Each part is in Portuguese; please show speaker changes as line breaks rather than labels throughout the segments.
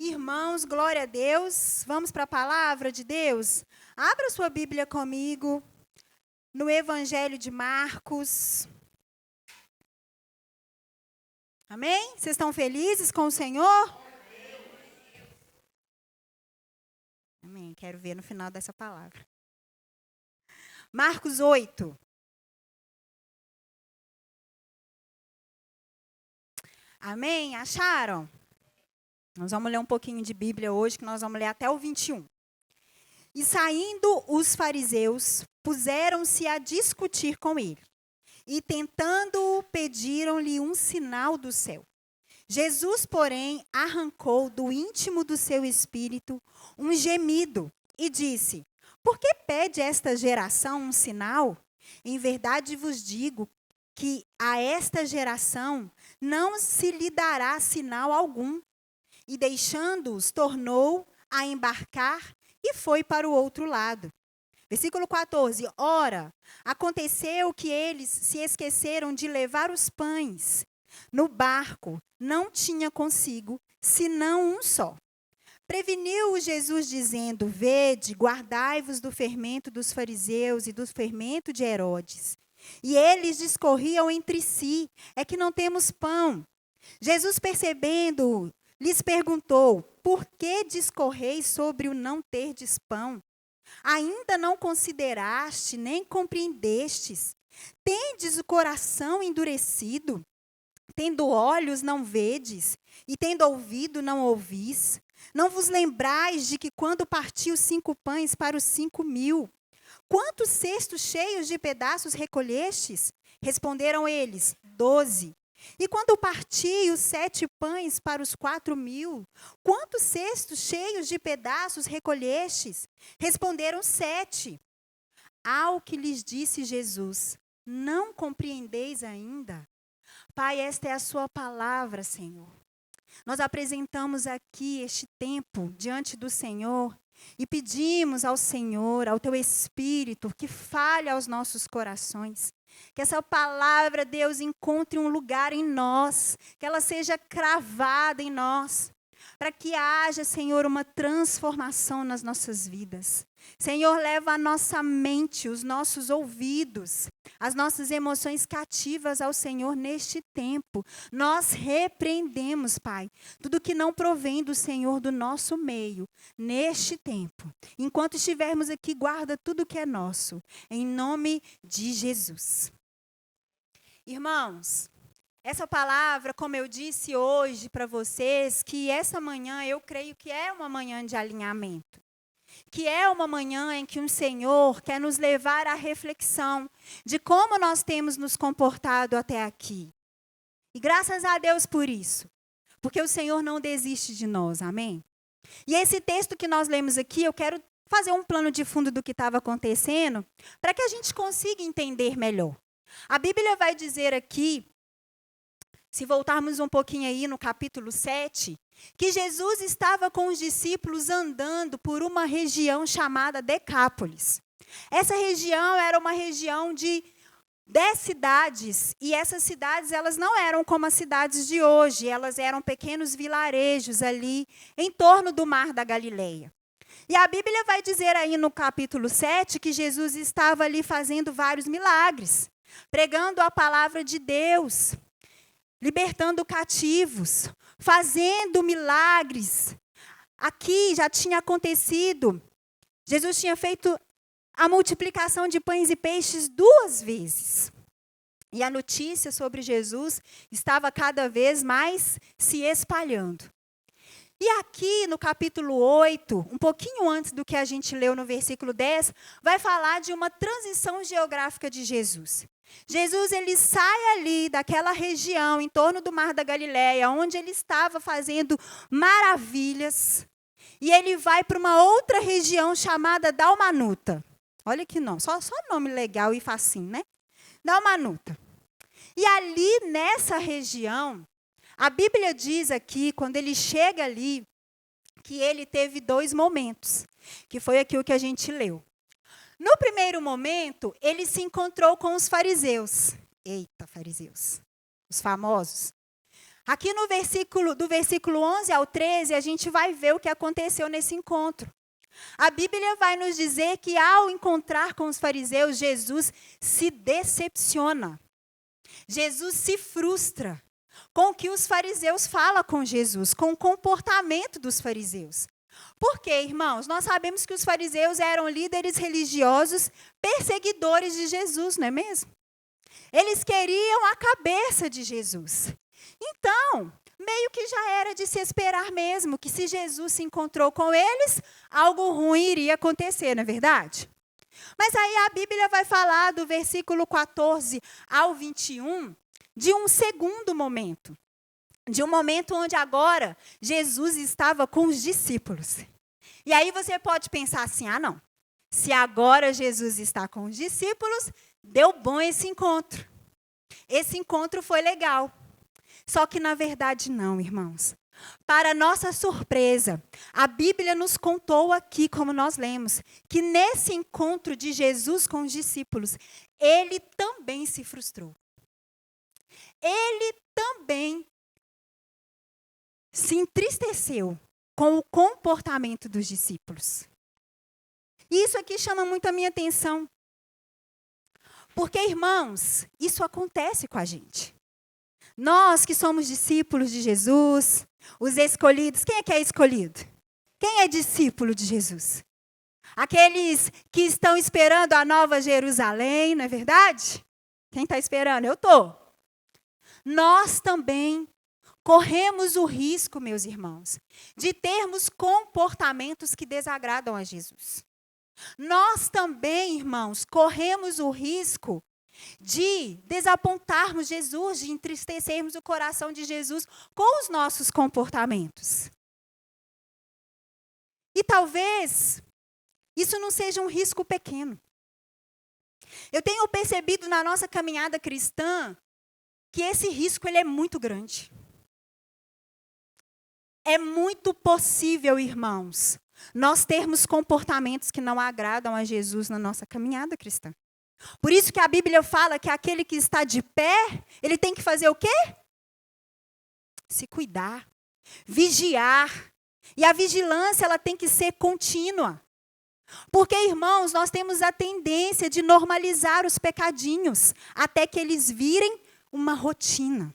Irmãos, glória a Deus. Vamos para a palavra de Deus? Abra sua Bíblia comigo no Evangelho de Marcos. Amém? Vocês estão felizes com o Senhor? Amém. Quero ver no final dessa palavra. Marcos 8. Amém? Acharam? Nós vamos ler um pouquinho de Bíblia hoje, que nós vamos ler até o 21. E saindo os fariseus, puseram-se a discutir com ele. E tentando-o, pediram-lhe um sinal do céu. Jesus, porém, arrancou do íntimo do seu espírito um gemido e disse: Por que pede esta geração um sinal? Em verdade vos digo que a esta geração não se lhe dará sinal algum. E deixando-os, tornou a embarcar e foi para o outro lado. Versículo 14. Ora, aconteceu que eles se esqueceram de levar os pães. No barco não tinha consigo, senão um só. Preveniu-o Jesus dizendo: Vede, guardai-vos do fermento dos fariseus e do fermento de Herodes. E eles discorriam entre si: É que não temos pão. Jesus, percebendo, lhes perguntou: Por que discorreis sobre o não terdes pão? Ainda não consideraste, nem compreendestes? Tendes o coração endurecido? Tendo olhos, não vedes? E tendo ouvido, não ouvis? Não vos lembrais de que quando partiu 5 pães para os 5.000, quantos cestos cheios de pedaços recolhestes? Responderam eles: 12. E quando parti os 7 pães para os 4.000, quantos cestos cheios de pedaços recolhestes? Responderam 7. Ao que lhes disse Jesus: Não compreendeis ainda? Pai, esta é a sua palavra, Senhor. Nós apresentamos aqui este tempo diante do Senhor e pedimos ao Senhor, ao teu Espírito, que fale aos nossos corações. Que essa palavra, Deus, encontre um lugar em nós, que ela seja cravada em nós, para que haja, Senhor, uma transformação nas nossas vidas. Senhor, leva a nossa mente, os nossos ouvidos, as nossas emoções cativas ao Senhor neste tempo. Nós repreendemos, Pai, tudo que não provém do Senhor do nosso meio, neste tempo. Enquanto estivermos aqui, guarda tudo que é nosso, em nome de Jesus. Irmãos, essa palavra, como eu disse hoje para vocês, que essa manhã eu creio que é uma manhã de alinhamento. Que é uma manhã em que o Senhor quer nos levar à reflexão de como nós temos nos comportado até aqui. E graças a Deus por isso, porque o Senhor não desiste de nós, amém? E esse texto que nós lemos aqui, eu quero fazer um plano de fundo do que estava acontecendo, para que a gente consiga entender melhor. A Bíblia vai dizer aqui, se voltarmos um pouquinho aí no capítulo 7, que Jesus estava com os discípulos andando por uma região chamada Decápolis. Essa região era uma região de 10 cidades, e essas cidades elas não eram como as cidades de hoje, elas eram pequenos vilarejos ali em torno do Mar da Galileia. E a Bíblia vai dizer aí no capítulo 7 que Jesus estava ali fazendo vários milagres, pregando a palavra de Deus, libertando cativos, fazendo milagres. Aqui já tinha acontecido, Jesus tinha feito a multiplicação de pães e peixes 2 vezes. E a notícia sobre Jesus estava cada vez mais se espalhando. E aqui no capítulo 8, um pouquinho antes do que a gente leu no versículo 10, vai falar de uma transição geográfica de Jesus. Jesus, ele sai ali daquela região, em torno do Mar da Galileia, onde ele estava fazendo maravilhas, e ele vai para uma outra região chamada Dalmanuta. Olha que nome, só nome legal e facinho, né? Dalmanuta. E ali, nessa região, a Bíblia diz aqui, quando ele chega ali, que ele teve 2 momentos, que foi aquilo que a gente leu. No primeiro momento, ele se encontrou com os fariseus. Eita, fariseus, os famosos. Aqui no do versículo 11 ao 13, a gente vai ver o que aconteceu nesse encontro. A Bíblia vai nos dizer que ao encontrar com os fariseus, Jesus se decepciona. Jesus se frustra com o que os fariseus falam com Jesus, com o comportamento dos fariseus. Por quê, irmãos? Nós sabemos que os fariseus eram líderes religiosos, perseguidores de Jesus, não é mesmo? Eles queriam a cabeça de Jesus. Então, meio que já era de se esperar mesmo que se Jesus se encontrou com eles, algo ruim iria acontecer, não é verdade? Mas aí a Bíblia vai falar do versículo 14 ao 21 de um segundo momento. De um momento onde agora Jesus estava com os discípulos. E aí você pode pensar assim, não, se agora Jesus está com os discípulos, deu bom esse encontro. Esse encontro foi legal. Só que na verdade não, irmãos. Para nossa surpresa, a Bíblia nos contou aqui, como nós lemos, que nesse encontro de Jesus com os discípulos, ele também se frustrou. Ele também se entristeceu com o comportamento dos discípulos. E isso aqui chama muito a minha atenção. Porque, irmãos, isso acontece com a gente. Nós que somos discípulos de Jesus, os escolhidos, quem é que é escolhido? Quem é discípulo de Jesus? Aqueles que estão esperando a nova Jerusalém, não é verdade? Quem está esperando? Eu estou. Nós também corremos o risco, meus irmãos, de termos comportamentos que desagradam a Jesus. Nós também, irmãos, corremos o risco de desapontarmos Jesus, de entristecermos o coração de Jesus com os nossos comportamentos. E talvez isso não seja um risco pequeno. Eu tenho percebido na nossa caminhada cristã que esse risco ele é muito grande. É muito possível, irmãos, nós termos comportamentos que não agradam a Jesus na nossa caminhada cristã. Por isso que a Bíblia fala que aquele que está de pé, ele tem que fazer o quê? Se cuidar, vigiar. E a vigilância ela tem que ser contínua. Porque, irmãos, nós temos a tendência de normalizar os pecadinhos até que eles virem uma rotina.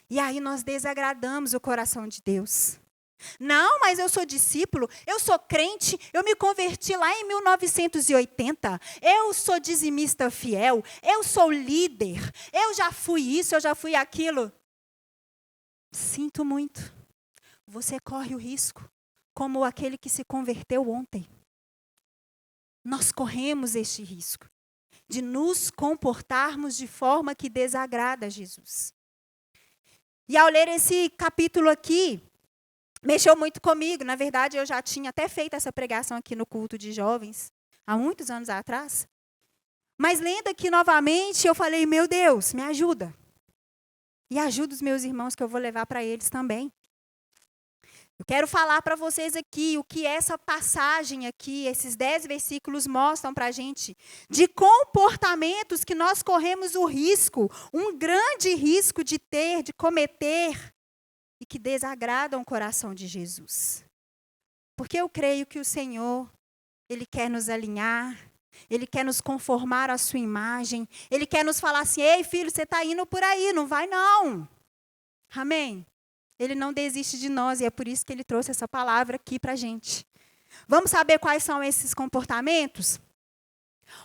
E aí nós desagradamos o coração de Deus. Não, mas eu sou discípulo, eu sou crente, eu me converti lá em 1980, eu sou dizimista fiel, eu sou líder, eu já fui isso, eu já fui aquilo. Sinto muito, você corre o risco, como aquele que se converteu ontem. Nós corremos este risco de nos comportarmos de forma que desagrada a Jesus. E ao ler esse capítulo aqui, mexeu muito comigo. Na verdade, eu já tinha até feito essa pregação aqui no culto de jovens, há muitos anos atrás. Mas lendo aqui novamente, eu falei, meu Deus, me ajuda. E ajuda os meus irmãos que eu vou levar para eles também. Eu quero falar para vocês aqui o que essa passagem aqui, esses 10 versículos mostram para a gente. De comportamentos que nós corremos o risco, um grande risco de ter, de cometer, e que desagradam o coração de Jesus. Porque eu creio que o Senhor, Ele quer nos alinhar, Ele quer nos conformar à sua imagem, Ele quer nos falar assim, ei filho, você está indo por aí, não vai não. Amém? Ele não desiste de nós e é por isso que Ele trouxe essa palavra aqui para a gente. Vamos saber quais são esses comportamentos?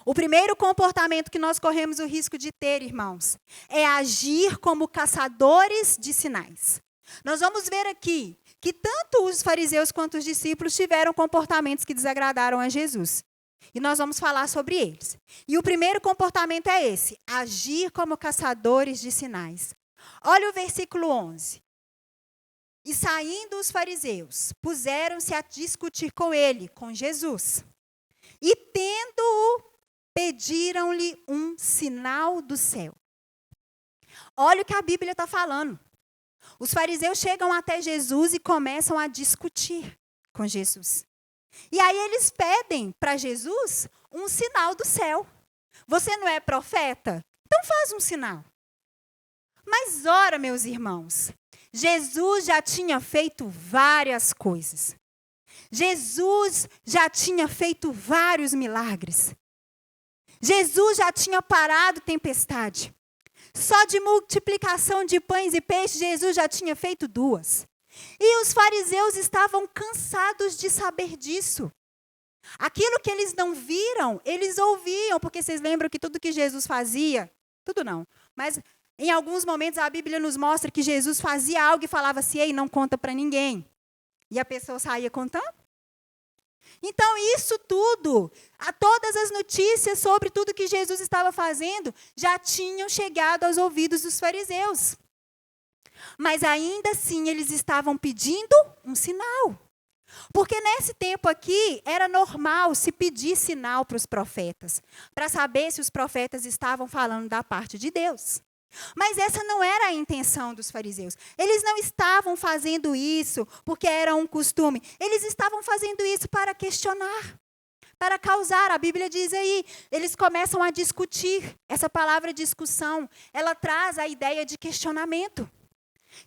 O primeiro comportamento que nós corremos o risco de ter, irmãos, é agir como caçadores de sinais. Nós vamos ver aqui que tanto os fariseus quanto os discípulos tiveram comportamentos que desagradaram a Jesus. E nós vamos falar sobre eles. E o primeiro comportamento é esse, agir como caçadores de sinais. Olha o versículo 11. E saindo os fariseus, puseram-se a discutir com ele, com Jesus. E tendo-o, pediram-lhe um sinal do céu. Olha o que a Bíblia está falando. Os fariseus chegam até Jesus e começam a discutir com Jesus. E aí eles pedem para Jesus um sinal do céu. Você não é profeta? Então faz um sinal. Mas ora, meus irmãos, Jesus já tinha feito várias coisas. Jesus já tinha feito vários milagres. Jesus já tinha parado tempestade. Só de multiplicação de pães e peixes, Jesus já tinha feito 2. E os fariseus estavam cansados de saber disso. Aquilo que eles não viram, eles ouviam, porque vocês lembram que tudo que Jesus fazia, tudo não, mas em alguns momentos a Bíblia nos mostra que Jesus fazia algo e falava assim, ei, não conta para ninguém. E a pessoa saía contando. Então isso tudo, todas as notícias sobre tudo que Jesus estava fazendo, já tinham chegado aos ouvidos dos fariseus. Mas ainda assim eles estavam pedindo um sinal. Porque nesse tempo aqui, era normal se pedir sinal para os profetas, para saber se os profetas estavam falando da parte de Deus. Mas essa não era a intenção dos fariseus. Eles não estavam fazendo isso porque era um costume. Eles estavam fazendo isso para questionar, para causar. A Bíblia diz aí, eles começam a discutir. Essa palavra discussão, ela traz a ideia de questionamento.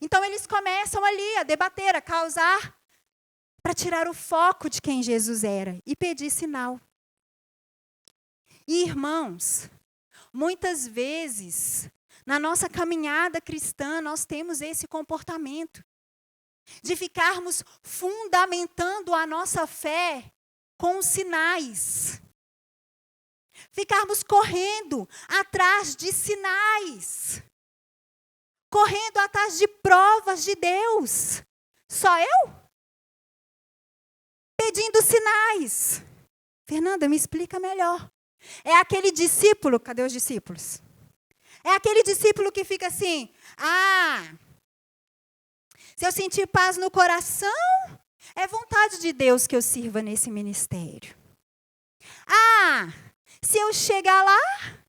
Então eles começam ali a debater, a causar, para tirar o foco de quem Jesus era e pedir sinal. E, irmãos, muitas vezes, na nossa caminhada cristã, nós temos esse comportamento de ficarmos fundamentando a nossa fé com sinais. Ficarmos correndo atrás de sinais. Correndo atrás de provas de Deus. Só eu? Pedindo sinais. Fernanda, me explica melhor. É aquele discípulo, cadê os discípulos? É aquele discípulo que fica assim, se eu sentir paz no coração, é vontade de Deus que eu sirva nesse ministério. Se eu chegar lá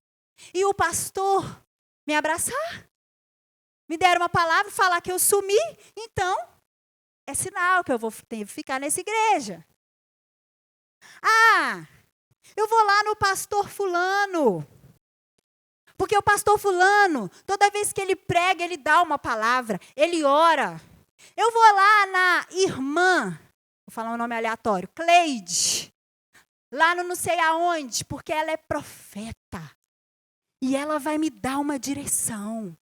e o pastor me abraçar, me der uma palavra, falar que eu sumi, então é sinal que eu vou ficar nessa igreja. Eu vou lá no pastor fulano. Porque o pastor fulano, toda vez que ele prega, ele dá uma palavra, ele ora. Eu vou lá na irmã, vou falar um nome aleatório, Cleide. Lá no não sei aonde, porque ela é profeta. E ela vai me dar uma direção.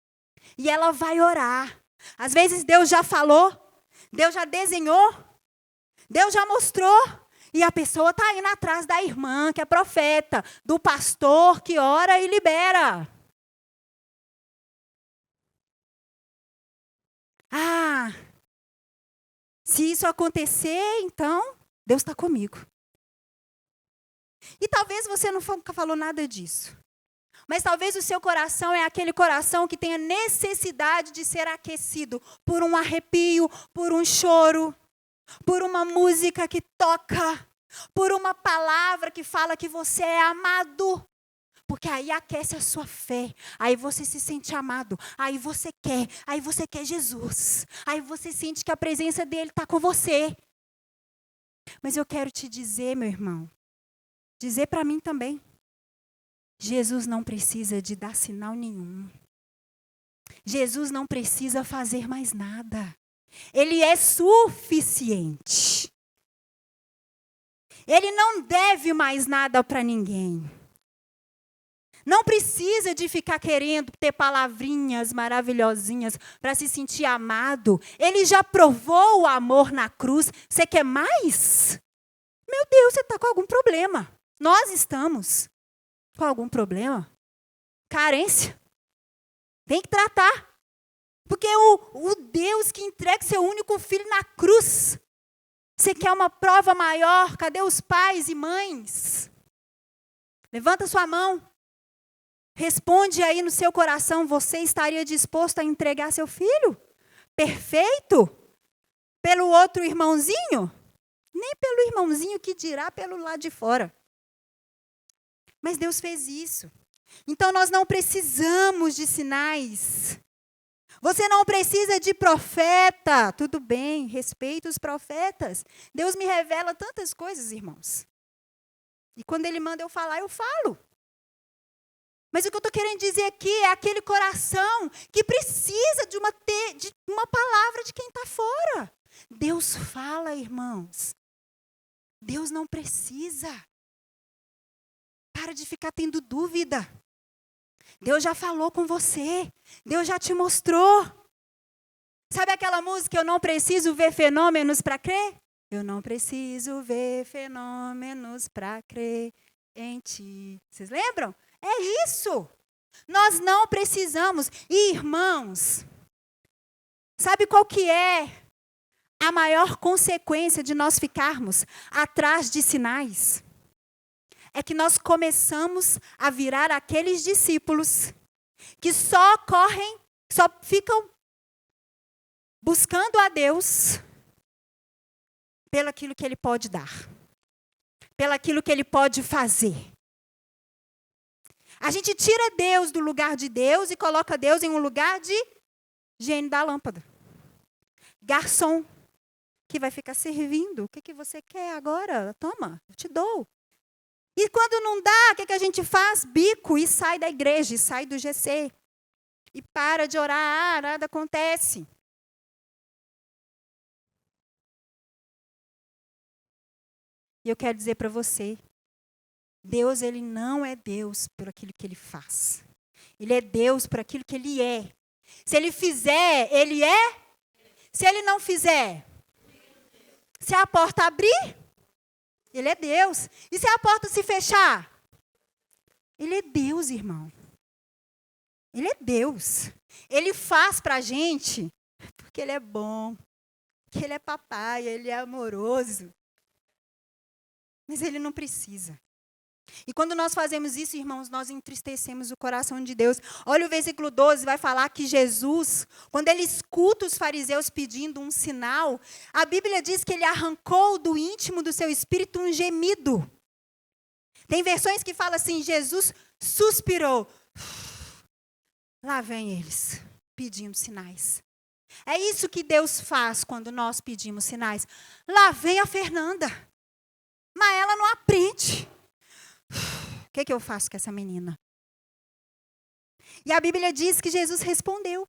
E ela vai orar. Às vezes Deus já falou, Deus já desenhou, Deus já mostrou. E a pessoa está indo atrás da irmã, que é profeta, do pastor que ora e libera. Se isso acontecer, então, Deus está comigo. E talvez você nunca falou nada disso. Mas talvez o seu coração é aquele coração que tem a necessidade de ser aquecido por um arrepio, por um choro, por uma música que toca, por uma palavra que fala que você é amado. Porque aí aquece a sua fé, aí você se sente amado, aí você quer Jesus. Aí você sente que a presença dele está com você. Mas eu quero te dizer, meu irmão, dizer para mim também, Jesus não precisa de dar sinal nenhum. Jesus não precisa fazer mais nada. Ele é suficiente. Ele não deve mais nada para ninguém. Não precisa de ficar querendo ter palavrinhas maravilhosinhas para se sentir amado. Ele já provou o amor na cruz. Você quer mais? Meu Deus, você está com algum problema. Nós estamos com algum problema. Carência. Tem que tratar. Porque o Deus que entrega seu único filho na cruz. Você quer uma prova maior? Cadê os pais e mães? Levanta sua mão. Responde aí no seu coração, você estaria disposto a entregar seu filho? Perfeito? Pelo outro irmãozinho? Nem pelo irmãozinho que dirá pelo lado de fora. Mas Deus fez isso. Então nós não precisamos de sinais. Você não precisa de profeta. Tudo bem, respeito os profetas. Deus me revela tantas coisas, irmãos. E quando Ele manda eu falar, eu falo. Mas o que eu estou querendo dizer aqui é aquele coração que precisa de uma palavra de quem está fora. Deus fala, irmãos. Deus não precisa. Para de ficar tendo dúvida. Deus já falou com você. Deus já te mostrou. Sabe aquela música, eu não preciso ver fenômenos para crer? Eu não preciso ver fenômenos para crer em ti. Vocês lembram? É isso. Nós não precisamos. E, irmãos, sabe qual que é a maior consequência de nós ficarmos atrás de sinais? É que nós começamos a virar aqueles discípulos que só ficam buscando a Deus pelaquilo que Ele pode dar, pelaquilo que Ele pode fazer. A gente tira Deus do lugar de Deus e coloca Deus em um lugar de gênio da lâmpada. Garçom, que vai ficar servindo. O que você quer agora? Toma, eu te dou. E quando não dá, o que a gente faz? Bico e sai da igreja, e sai do GC. E para de orar, nada acontece. E eu quero dizer para você, Deus, Ele não é Deus por aquilo que Ele faz. Ele é Deus por aquilo que Ele é. Se Ele fizer, Ele é. Se Ele não fizer, se a porta abrir, Ele é Deus. E se a porta se fechar? Ele é Deus, irmão. Ele é Deus. Ele faz para a gente porque Ele é bom, porque Ele é papai, Ele é amoroso. Mas Ele não precisa. E quando nós fazemos isso, irmãos, nós entristecemos o coração de Deus. Olha o versículo 12, vai falar que Jesus, quando Ele escuta os fariseus pedindo um sinal, a Bíblia diz que Ele arrancou do íntimo do seu espírito um gemido. Tem versões que falam assim, Jesus suspirou. Lá vem eles, pedindo sinais. É isso que Deus faz quando nós pedimos sinais. Lá vem a Fernanda, mas ela não aprende. O que eu faço com essa menina? E a Bíblia diz que Jesus respondeu.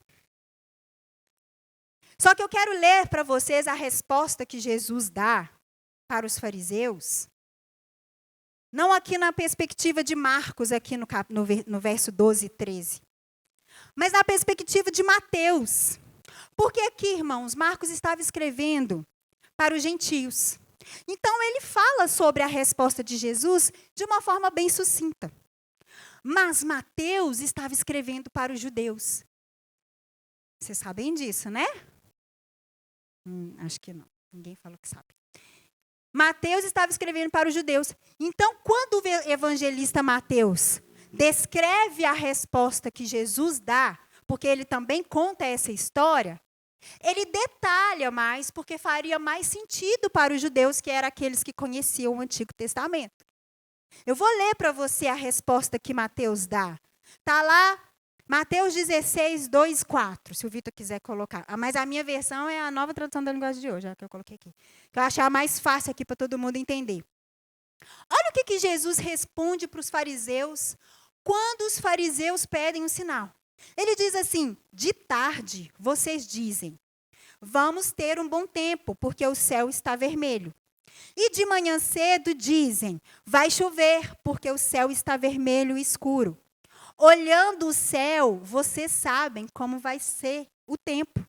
Só que eu quero ler para vocês a resposta que Jesus dá para os fariseus. Não aqui na perspectiva de Marcos, aqui no verso 12 e 13. Mas na perspectiva de Mateus. Porque aqui, irmãos, Marcos estava escrevendo para os gentios. Então, ele fala sobre a resposta de Jesus de uma forma bem sucinta. Mas Mateus estava escrevendo para os judeus. Vocês sabem disso, né? Acho que não. Ninguém falou que sabe. Mateus estava escrevendo para os judeus. Então, quando o evangelista Mateus descreve a resposta que Jesus dá, porque ele também conta essa história, ele detalha mais, porque faria mais sentido para os judeus, que eram aqueles que conheciam o Antigo Testamento. Eu vou ler para você a resposta que Mateus dá. Está lá, Mateus 16, 2, 4, se o Vitor quiser colocar. Mas a minha versão é a nova tradução da linguagem de hoje, a que eu coloquei aqui. Que eu achar mais fácil aqui para todo mundo entender. Olha o que Jesus responde para os fariseus quando os fariseus pedem um sinal. Ele diz assim, de tarde vocês dizem, vamos ter um bom tempo, porque o céu está vermelho. E de manhã cedo dizem, vai chover, porque o céu está vermelho e escuro. Olhando o céu, vocês sabem como vai ser o tempo.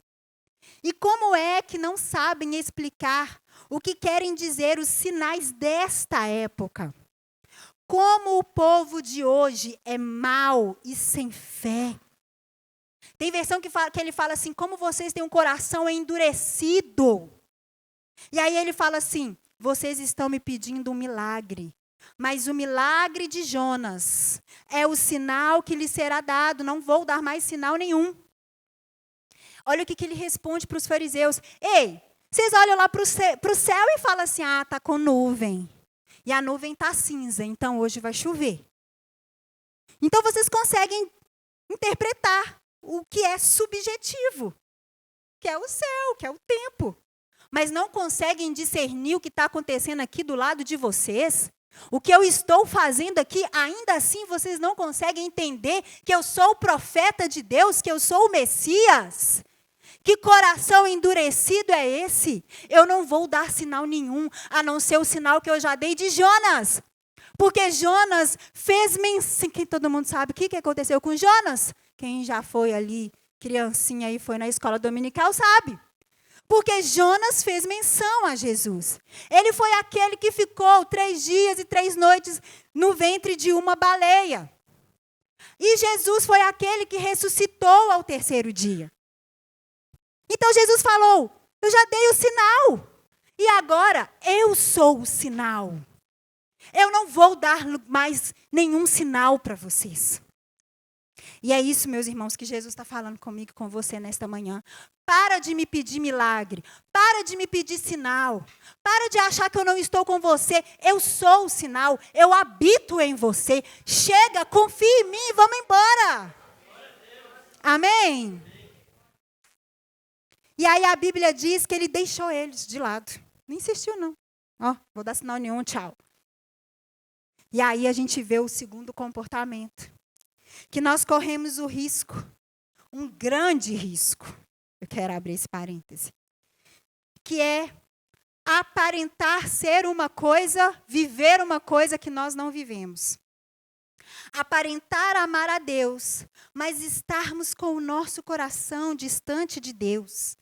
E como é que não sabem explicar o que querem dizer os sinais desta época? Como o povo de hoje é mau e sem fé. Tem versão que ele fala assim, como vocês têm um coração endurecido. E aí ele fala assim, vocês estão me pedindo um milagre. Mas o milagre de Jonas é o sinal que lhe será dado. Não vou dar mais sinal nenhum. Olha o que ele responde para os fariseus. Ei, vocês olham lá para o céu e falam assim, está com nuvem. E a nuvem está cinza, então hoje vai chover. Então vocês conseguem interpretar o que é subjetivo, que é o céu, que é o tempo. Mas não conseguem discernir o que está acontecendo aqui do lado de vocês, O que eu estou fazendo aqui, ainda assim vocês não conseguem entender que eu sou o profeta de Deus, que eu sou o Messias? Que coração endurecido é esse? Eu não vou dar sinal nenhum, a não ser o sinal que eu já dei de Jonas. Porque Jonas fez menção. Quem todo mundo sabe o que aconteceu com Jonas? Quem já foi ali, criancinha e foi na escola dominical, sabe. Porque Jonas fez menção a Jesus. Ele foi aquele que ficou 3 dias e 3 noites no ventre de uma baleia. E Jesus foi aquele que ressuscitou ao 3º dia. Então Jesus falou, eu já dei o sinal. E agora eu sou o sinal. Eu não vou dar mais nenhum sinal para vocês. E é isso, meus irmãos, que Jesus está falando comigo e com você nesta manhã. Para de me pedir milagre. Para de me pedir sinal. Para de achar que eu não estou com você. Eu sou o sinal. Eu habito em você. Chega, confie em mim, vamos embora. Amém? E aí a Bíblia diz que ele deixou eles de lado. Não insistiu, não. Ó, vou dar sinal nenhum, tchau. E aí a gente vê o segundo comportamento. Que nós corremos o risco, um grande risco. Eu quero abrir esse parêntese. Que é aparentar ser uma coisa, viver uma coisa que nós não vivemos. Aparentar amar a Deus, mas estarmos com o nosso coração distante de Deus.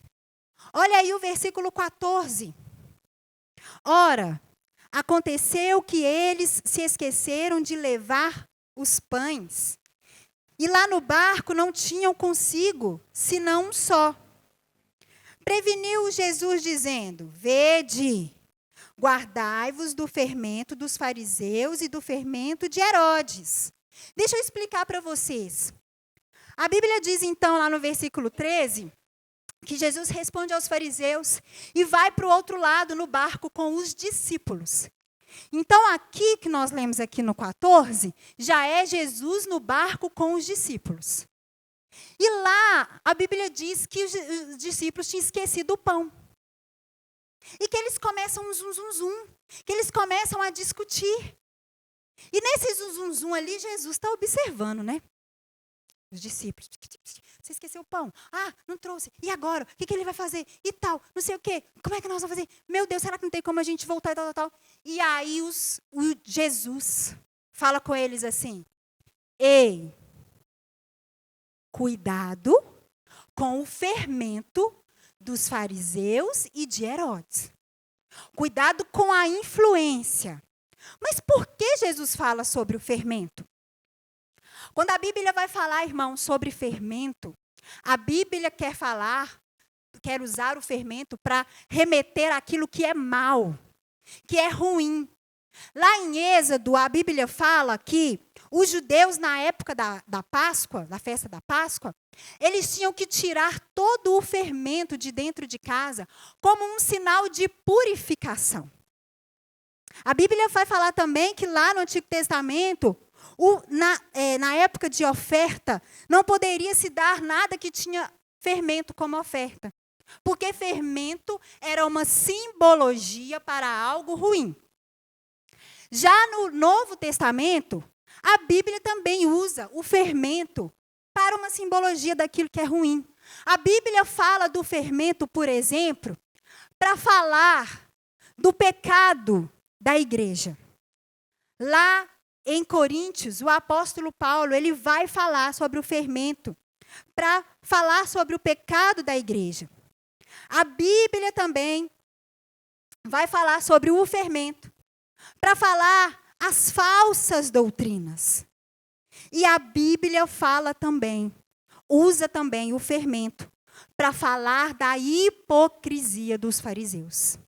Olha aí o versículo 14. Ora, aconteceu que eles se esqueceram de levar os pães. E lá no barco não tinham consigo, senão um só. Preveniu Jesus dizendo, vede, guardai-vos do fermento dos fariseus e do fermento de Herodes. Deixa eu explicar para vocês. A Bíblia diz então lá no versículo 13, que Jesus responde aos fariseus e vai para o outro lado no barco com os discípulos. Então, aqui que nós lemos aqui no 14, já é Jesus no barco com os discípulos. E lá, a Bíblia diz que os discípulos tinham esquecido o pão. E que eles começam um zum, que eles começam a discutir. E nesse zum ali, Jesus está observando, né? Os discípulos. Você esqueceu o pão? Ah, não trouxe. E agora? O que ele vai fazer? E tal, não sei o quê. Como é que nós vamos fazer? Meu Deus, será que não tem como a gente voltar e tal? E aí Jesus fala com eles assim. Ei, cuidado com o fermento dos fariseus e de Herodes. Cuidado com a influência. Mas por que Jesus fala sobre o fermento? Quando a Bíblia vai falar, irmão, sobre fermento, a Bíblia quer usar o fermento para remeter àquilo que é mal, que é ruim. Lá em Êxodo, a Bíblia fala que os judeus, na época da Páscoa, da festa da Páscoa, eles tinham que tirar todo o fermento de dentro de casa como um sinal de purificação. A Bíblia vai falar também que lá no Antigo Testamento, na época de oferta, não poderia se dar nada que tinha fermento como oferta. Porque fermento era uma simbologia para algo ruim. Já no Novo Testamento, a Bíblia também usa o fermento para uma simbologia daquilo que é ruim. A Bíblia fala do fermento, por exemplo, para falar do pecado da igreja. Lá em Coríntios, o apóstolo Paulo, ele vai falar sobre o fermento, para falar sobre o pecado da igreja. A Bíblia também vai falar sobre o fermento, para falar as falsas doutrinas. E a Bíblia fala também, usa também o fermento, para falar da hipocrisia dos fariseus.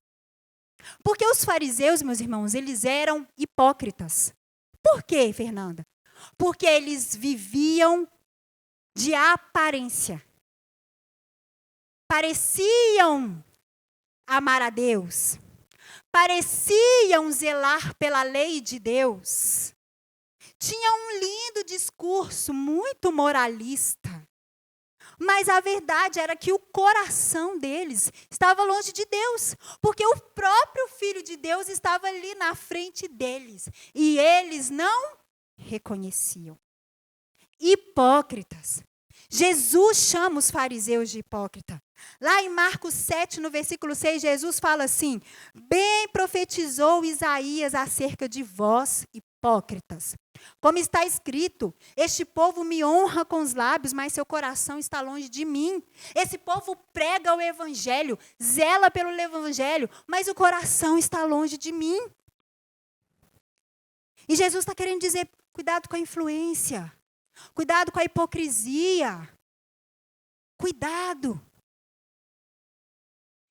Porque os fariseus, meus irmãos, eles eram hipócritas. Por quê, Fernanda? Porque eles viviam de aparência. Pareciam amar a Deus. Pareciam zelar pela lei de Deus. Tinham um lindo discurso, muito moralista. Mas a verdade era que o coração deles estava longe de Deus, porque o próprio Filho de Deus estava ali na frente deles, e eles não reconheciam. Hipócritas. Jesus chama os fariseus de hipócrita. Lá em Marcos 7, no versículo 6, Jesus fala assim: bem profetizou Isaías acerca de vós, hipócritas. Como está escrito, este povo me honra com os lábios, mas seu coração está longe de mim. Esse povo prega o evangelho, zela pelo evangelho, mas o coração está longe de mim. E Jesus está querendo dizer, cuidado com a influência, cuidado com a hipocrisia, cuidado.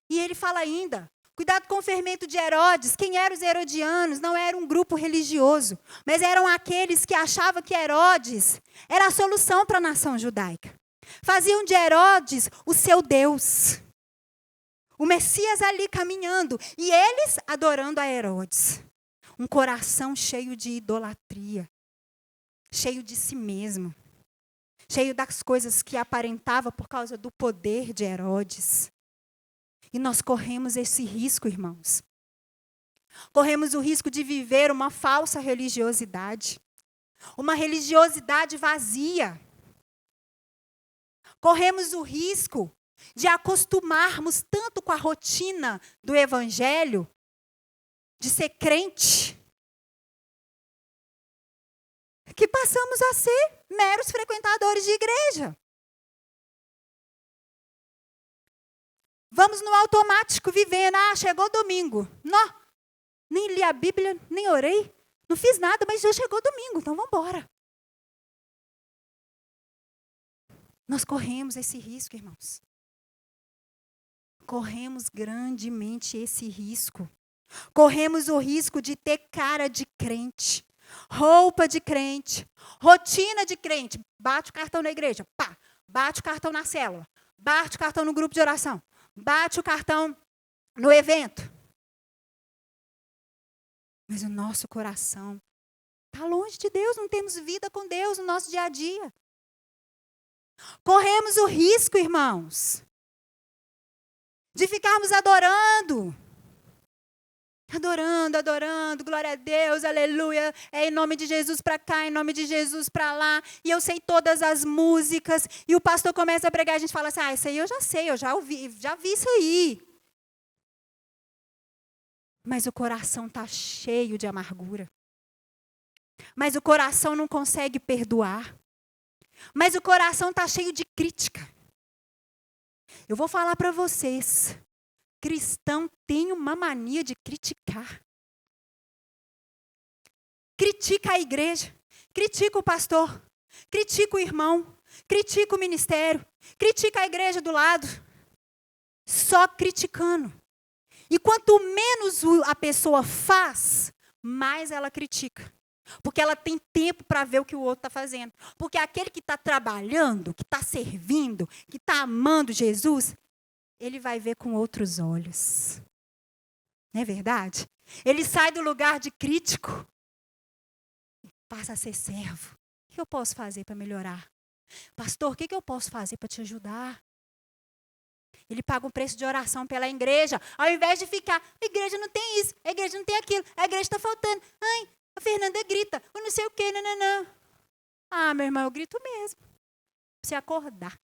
E ele fala ainda, cuidado com o fermento de Herodes. Quem eram os herodianos? Não era um grupo religioso, mas eram aqueles que achavam que Herodes era a solução para a nação judaica. Faziam de Herodes o seu Deus. O Messias ali caminhando e eles adorando a Herodes. Um coração cheio de idolatria, cheio de si mesmo, cheio das coisas que aparentava por causa do poder de Herodes. E nós corremos esse risco, irmãos. Corremos o risco de viver uma falsa religiosidade. Uma religiosidade vazia. Corremos o risco de acostumarmos tanto com a rotina do evangelho, de ser crente, que passamos a ser meros frequentadores de igreja. Vamos no automático, vivendo. Chegou domingo. Não, nem li a Bíblia, nem orei. Não fiz nada, mas já chegou domingo, então vamos embora. Nós corremos esse risco, irmãos. Corremos grandemente esse risco. Corremos o risco de ter cara de crente, roupa de crente, rotina de crente. Bate o cartão na igreja, pá. Bate o cartão na célula, bate o cartão no grupo de oração. Bate o cartão no evento. Mas o nosso coração está longe de Deus, não temos vida com Deus no nosso dia a dia. Corremos o risco, irmãos, de ficarmos adorando. Adorando, glória a Deus, aleluia. É em nome de Jesus para cá, em nome de Jesus para lá. E eu sei todas as músicas. E o pastor começa a pregar, a gente fala assim, isso aí eu já sei, eu já ouvi, já vi isso aí. Mas o coração está cheio de amargura. Mas o coração não consegue perdoar. Mas o coração está cheio de crítica. Eu vou falar para vocês. Cristão tem uma mania de criticar. Critica a igreja, critica o pastor, critica o irmão, critica o ministério, critica a igreja do lado. Só criticando. E quanto menos a pessoa faz, mais ela critica. Porque ela tem tempo para ver o que o outro está fazendo. Porque aquele que está trabalhando, que está servindo, que está amando Jesus, ele vai ver com outros olhos. Não é verdade? Ele sai do lugar de crítico e passa a ser servo. O que eu posso fazer para melhorar? Pastor, o que eu posso fazer para te ajudar? Ele paga um preço de oração pela igreja. Ao invés de ficar, a igreja não tem isso, a igreja não tem aquilo, a igreja está faltando. Ai, a Fernanda grita, eu não sei o quê, não. Meu irmão, eu grito mesmo. Pra você acordar.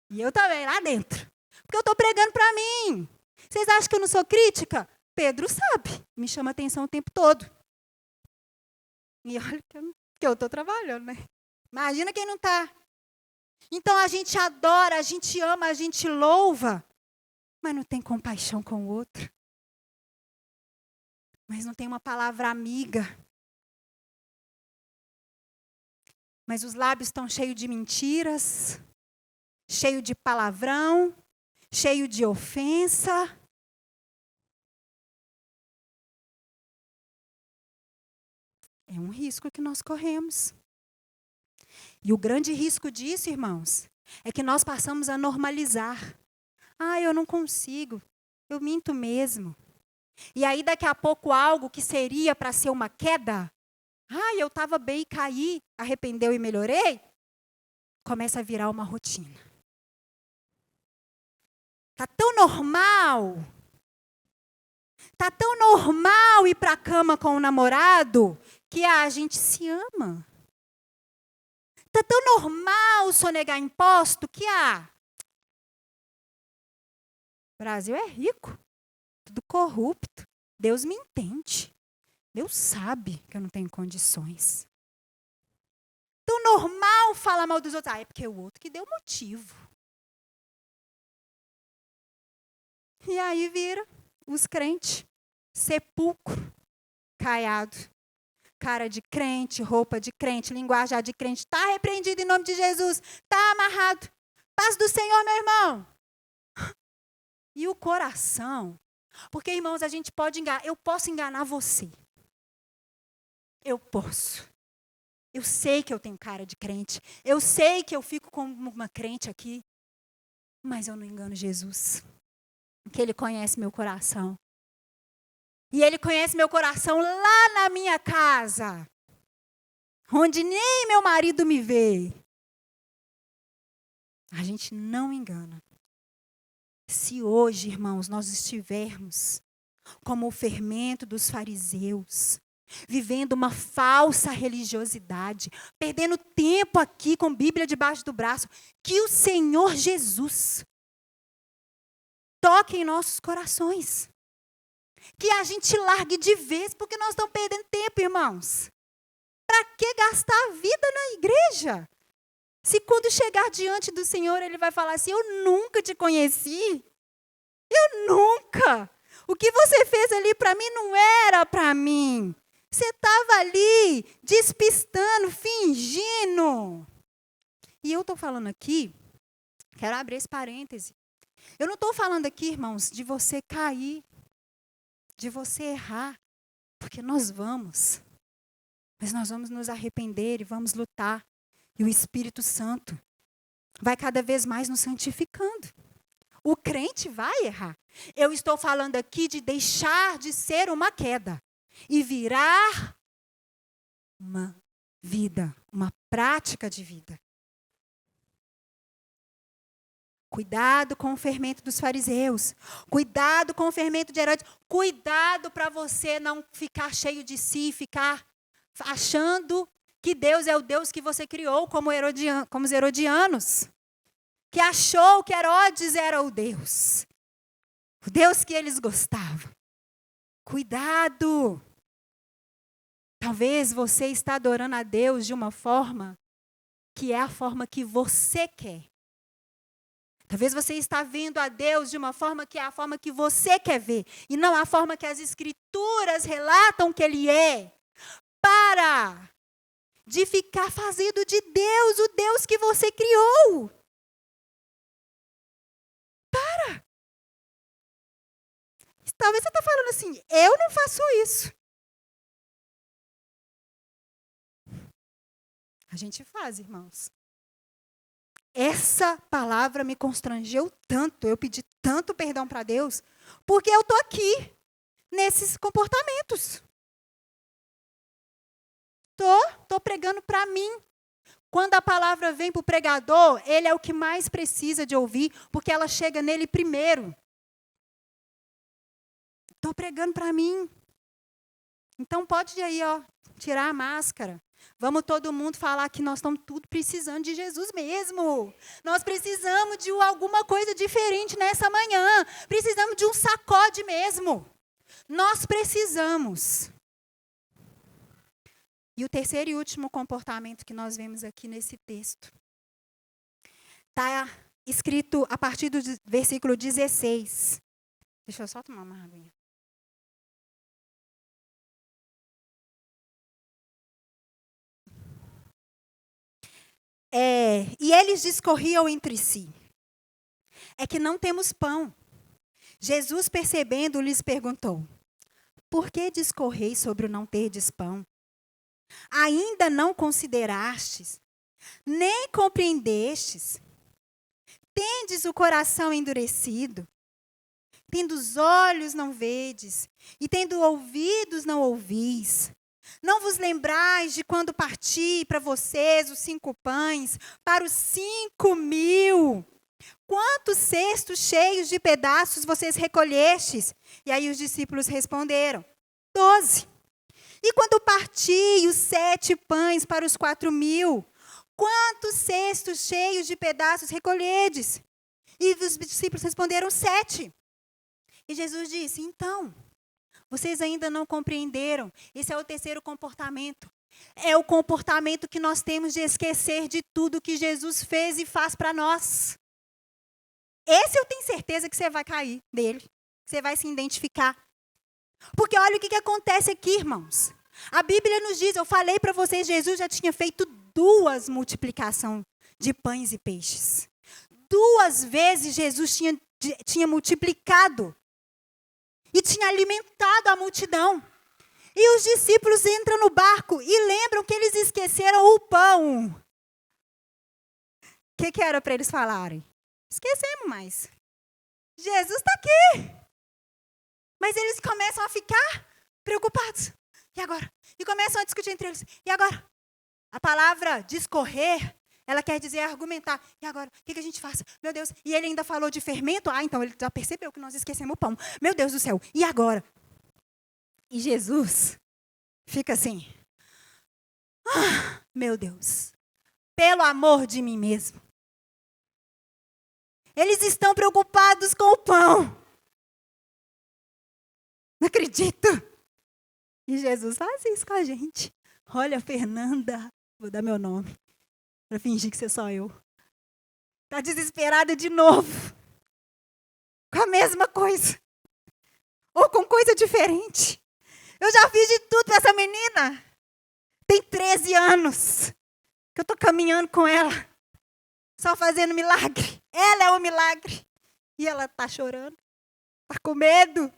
E eu também, lá dentro. Porque eu estou pregando para mim. Vocês acham que eu não sou crítica? Pedro sabe. Me chama atenção o tempo todo. E olha que eu estou trabalhando, né? Imagina quem não está. Então a gente adora, a gente ama, a gente louva. Mas não tem compaixão com o outro. Mas não tem uma palavra amiga. Mas os lábios estão cheios de mentiras, cheio de palavrão, cheio de ofensa. É um risco que nós corremos. E o grande risco disso, irmãos, é que nós passamos a normalizar. Eu não consigo, eu minto mesmo. E aí daqui a pouco algo que seria para ser uma queda, eu estava bem e caí, arrependeu e melhorei. começa a virar uma rotina. Tá tão normal. Tá tão normal ir para a cama com o namorado que a gente se ama. Tá tão normal sonegar imposto que o Brasil é rico, tudo corrupto. Deus me entende. Deus sabe que eu não tenho condições. Tão normal falar mal dos outros. É porque o outro que deu motivo. E aí vira os crentes, sepulcro, caiado. Cara de crente, roupa de crente, linguajar de crente. Está repreendido em nome de Jesus. Está amarrado. Paz do Senhor, meu irmão. E o coração. Porque, irmãos, a gente pode enganar. Eu posso enganar você. Eu posso. Eu sei que eu tenho cara de crente. Eu sei que eu fico como uma crente aqui. Mas eu não engano Jesus. Porque Ele conhece meu coração. E Ele conhece meu coração lá na minha casa. Onde nem meu marido me vê. A gente não engana. Se hoje, irmãos, nós estivermos como o fermento dos fariseus, vivendo uma falsa religiosidade, perdendo tempo aqui com Bíblia debaixo do braço, que o Senhor Jesus toque em nossos corações. Que a gente largue de vez, porque nós estamos perdendo tempo, irmãos. Para que gastar a vida na igreja? Se quando chegar diante do Senhor, Ele vai falar assim, eu nunca te conheci. Eu nunca. O que você fez ali para mim não era para mim. Você estava ali, despistando, fingindo. E eu estou falando aqui, quero abrir esse parêntese. Eu não estou falando aqui, irmãos, de você cair, de você errar, porque nós vamos. Mas nós vamos nos arrepender e vamos lutar. E o Espírito Santo vai cada vez mais nos santificando. O crente vai errar. Eu estou falando aqui de deixar de ser uma queda e virar uma vida, uma prática de vida. Cuidado com o fermento dos fariseus. Cuidado com o fermento de Herodes. Cuidado para você não ficar cheio de si, ficar achando que Deus é o Deus que você criou, como os herodianos. Que achou que Herodes era o Deus que eles gostavam. Cuidado! Talvez você está adorando a Deus de uma forma que é a forma que você quer. Talvez você está vendo a Deus de uma forma que é a forma que você quer ver, e não a forma que as Escrituras relatam que Ele é. Para de ficar fazendo de Deus o Deus que você criou. Para! Talvez você está falando assim, eu não faço isso. A gente faz, irmãos. Essa palavra me constrangeu tanto, eu pedi tanto perdão para Deus, porque eu estou aqui, nesses comportamentos. Estou pregando para mim. Quando a palavra vem para o pregador, ele é o que mais precisa de ouvir, porque ela chega nele primeiro. Estou pregando para mim. Então pode aí, tirar a máscara. Vamos todo mundo falar que nós estamos tudo precisando de Jesus mesmo. Nós precisamos de alguma coisa diferente nessa manhã. Precisamos de um sacode mesmo. Nós precisamos. E o terceiro e último comportamento que nós vemos aqui nesse texto está escrito a partir do versículo 16. Deixa eu só tomar uma aguinha. E eles discorriam entre si. É que não temos pão. Jesus, percebendo, lhes perguntou: por que discorreis sobre o não terdes pão? Ainda não considerastes, nem compreendestes? Tendes o coração endurecido? Tendo os olhos não vedes, e tendo ouvidos não ouvis? Não vos lembrais de quando parti para vocês os 5 pães, para os 5.000? Quantos cestos cheios de pedaços vocês recolhestes? E aí os discípulos responderam: 12. E quando parti os 7 pães para os 4.000, quantos cestos cheios de pedaços recolhedes? E os discípulos responderam: 7. E Jesus disse: então, vocês ainda não compreenderam. Esse é o terceiro comportamento. É o comportamento que nós temos de esquecer de tudo que Jesus fez e faz para nós. Esse eu tenho certeza que você vai cair dele. Você vai se identificar. Porque olha o que acontece aqui, irmãos. A Bíblia nos diz, eu falei para vocês, Jesus já tinha feito 2 multiplicações de pães e peixes. 2 vezes Jesus tinha multiplicado. E tinha alimentado a multidão. E os discípulos entram no barco e lembram que eles esqueceram o pão. O que era para eles falarem? Esquecemos mais. Jesus está aqui. Mas eles começam a ficar preocupados. E agora? E começam a discutir entre eles. E agora? A palavra discorrer, ela quer dizer argumentar. E agora? O que a gente faz? Meu Deus. E ele ainda falou de fermento. Então ele já percebeu que nós esquecemos o pão. Meu Deus do céu. E agora? E Jesus fica assim. Meu Deus. Pelo amor de mim mesmo. Eles estão preocupados com o pão. Não acredito. E Jesus faz isso com a gente. Olha, Fernanda, vou dar meu nome, para fingir que você sou eu. Está desesperada de novo. Com a mesma coisa. Ou com coisa diferente. Eu já fiz de tudo para essa menina. Tem 13 anos que eu estou caminhando com ela. Só fazendo milagre. Ela é o milagre. E ela está chorando. Está com medo.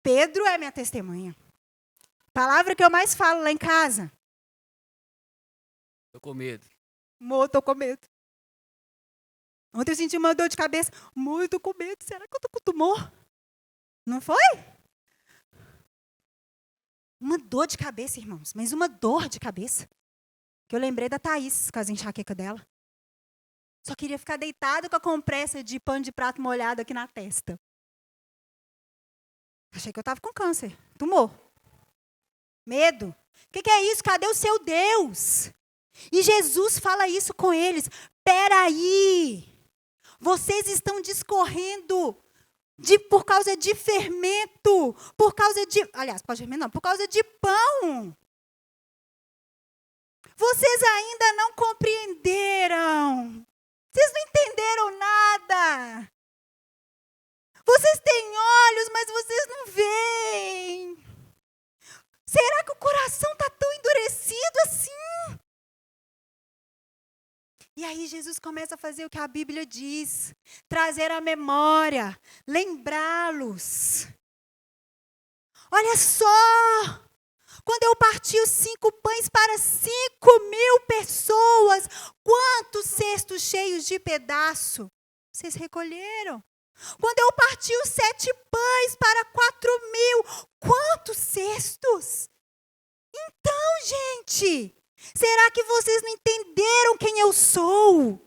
Pedro é minha testemunha. Palavra que eu mais falo lá em casa.
Tô com medo.
Tô com medo. Ontem eu senti uma dor de cabeça. Eu tô com medo. Será que eu tô com tumor? Não foi? Uma dor de cabeça, irmãos. Mas uma dor de cabeça. Que eu lembrei da Thaís, com as enxaquecas dela. Só queria ficar deitada com a compressa de pano de prato molhado aqui na testa. Achei que eu estava com câncer. Tumor. Medo. O que é isso? Cadê o seu Deus? E Jesus fala isso com eles. Peraí. Vocês estão discorrendo por causa de fermento. Por causa de... Aliás, pode fermento não. Por causa de pão. Vocês ainda não compreenderam. Vocês não entenderam nada. Vocês têm olhos, mas vocês não veem. Será que o coração está tão endurecido assim? E aí Jesus começa a fazer o que a Bíblia diz. Trazer à memória. Lembrá-los. Olha só. Quando eu parti os 5 pães para 5.000 pessoas, quantos cestos cheios de pedaço vocês recolheram? Quando eu parti os 7 pães para 4.000, quantos cestos? Então, gente, será que vocês não entenderam quem eu sou?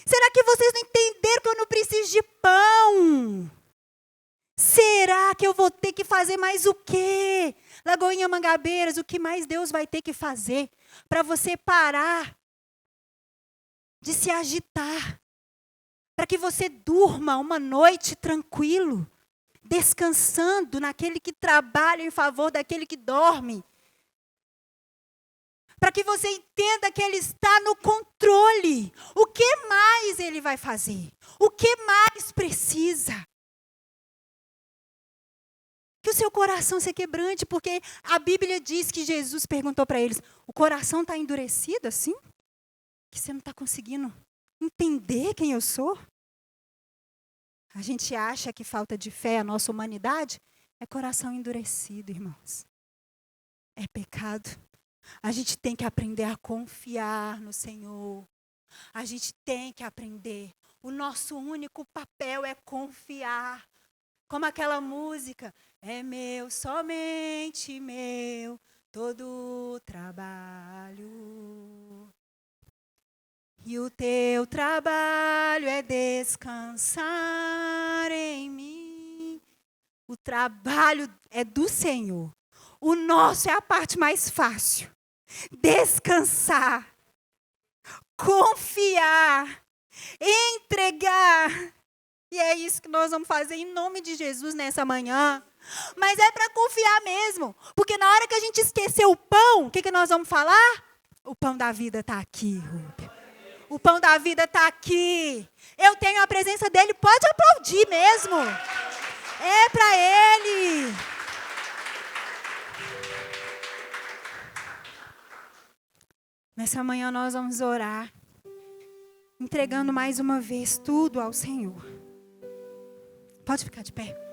Será que vocês não entenderam que eu não preciso de pão? Será que eu vou ter que fazer mais o quê? Lagoinha Mangabeiras, o que mais Deus vai ter que fazer para você parar de se agitar? Para que você durma uma noite tranquilo, descansando naquele que trabalha em favor daquele que dorme. Para que você entenda que Ele está no controle. O que mais Ele vai fazer? O que mais precisa? Que o seu coração se quebrante, porque a Bíblia diz que Jesus perguntou para eles, o coração está endurecido assim? Que você não está conseguindo entender quem eu sou? A gente acha que falta de fé, a nossa humanidade, é coração endurecido, irmãos. É pecado. A gente tem que aprender a confiar no Senhor. A gente tem que aprender. O nosso único papel é confiar. Como aquela música, é meu, somente meu, todo o trabalho. E o teu trabalho é descansar em mim. O trabalho é do Senhor. O nosso é a parte mais fácil. Descansar, confiar, entregar. E é isso que nós vamos fazer em nome de Jesus nessa manhã. Mas é para confiar mesmo. Porque na hora que a gente esquecer o pão, o que nós vamos falar? O pão da vida está aqui, Rubio. O pão da vida está aqui. Eu tenho a presença dele, pode aplaudir mesmo. É para ele. Nessa manhã nós vamos orar, entregando mais uma vez tudo ao Senhor. Pode ficar de pé.